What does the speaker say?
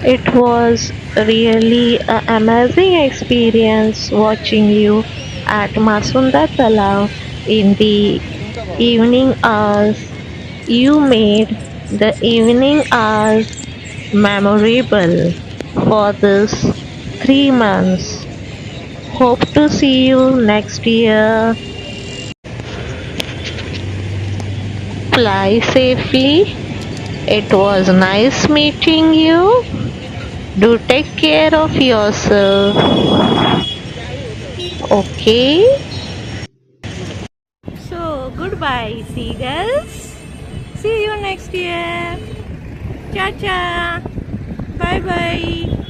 It was really an amazing experience watching you at Masunda Taloa in the evening hours. You made the evening hours memorable for this 3 months. Hope to see you next year. Fly safely. It was nice meeting you. Do take care of yourself. Okay? So, goodbye, seagulls. See you next year. Cha cha. Bye bye.